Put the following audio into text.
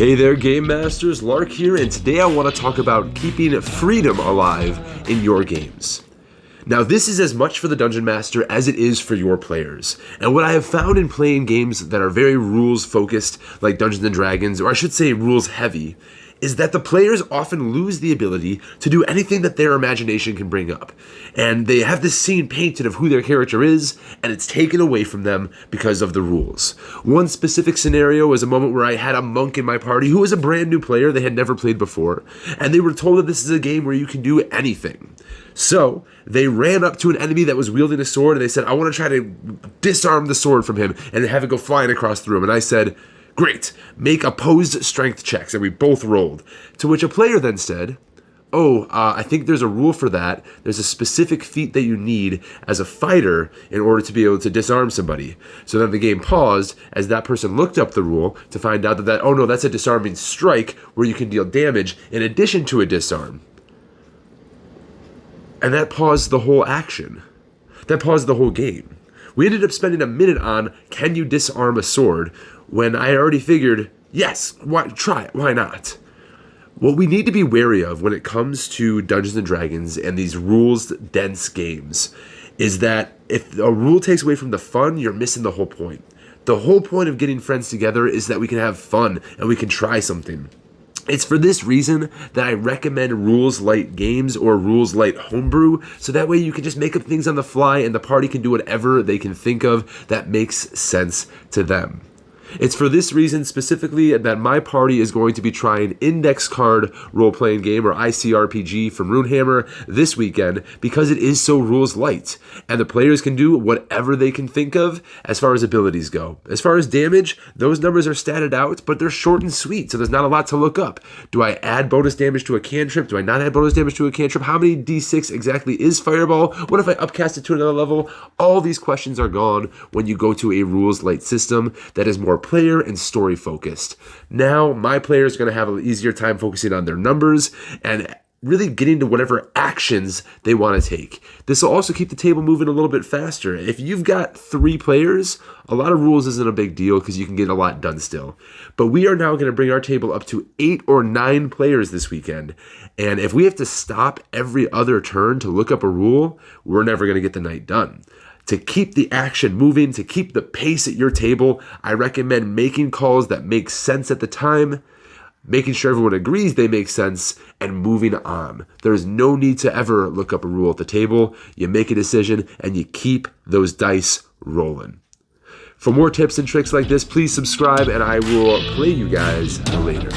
Hey there, Game Masters, Lark here, and today I want to talk about keeping freedom alive in your games. Now, this is as much for the Dungeon Master as it is for your players. And what I have found in playing games that are very rules-focused, like Dungeons & Dragons, or I should say rules-heavy, is that the players often lose the ability to do anything that their imagination can bring up. And they have this scene painted of who their character is, and it's taken away from them because of the rules. One specific scenario was a moment where I had a monk in my party who was a brand new player they had never played before, and they were told that this is a game where you can do anything. So they ran up to an enemy that was wielding a sword, and they said, I want to try to disarm the sword from him and have it go flying across the room. And I said, great, make opposed strength checks, and we both rolled. To which a player then said, I think there's a rule for that. There's a specific feat that you need as a fighter in order to be able to disarm somebody. So then the game paused as that person looked up the rule to find out that that's a disarming strike where you can deal damage in addition to a disarm. And that paused the whole action. That paused the whole game. We ended up spending a minute on, can you disarm a sword, when I already figured, yes, try it, why not? What we need to be wary of when it comes to Dungeons & Dragons and these rules-dense games is that if a rule takes away from the fun, you're missing the whole point. The whole point of getting friends together is that we can have fun and we can try something. It's for this reason that I recommend rules-light games or rules-light homebrew, so that way you can just make up things on the fly and the party can do whatever they can think of that makes sense to them. It's for this reason specifically that my party is going to be trying Index Card Role-Playing Game, or ICRPG, from Runehammer this weekend because it is so rules-light, and the players can do whatever they can think of as far as abilities go. As far as damage, those numbers are statted out, but they're short and sweet, so there's not a lot to look up. Do I add bonus damage to a cantrip? Do I not add bonus damage to a cantrip? How many d6 exactly is Fireball? What if I upcast it to another level? All these questions are gone when you go to a rules-light system that is more player and story focused. Now my players are going to have an easier time focusing on their numbers and really getting to whatever actions they want to take. This will also keep the table moving a little bit faster. If you've got 3 players, a lot of rules isn't a big deal because you can get a lot done still. But we are now going to bring our table up to 8 or 9 players this weekend. And if we have to stop every other turn to look up a rule, we're never going to get the night done. To keep the action moving, to keep the pace at your table, I recommend making calls that make sense at the time, making sure everyone agrees they make sense, and moving on. There's no need to ever look up a rule at the table. You make a decision, and you keep those dice rolling. For more tips and tricks like this, please subscribe, and I will play you guys later.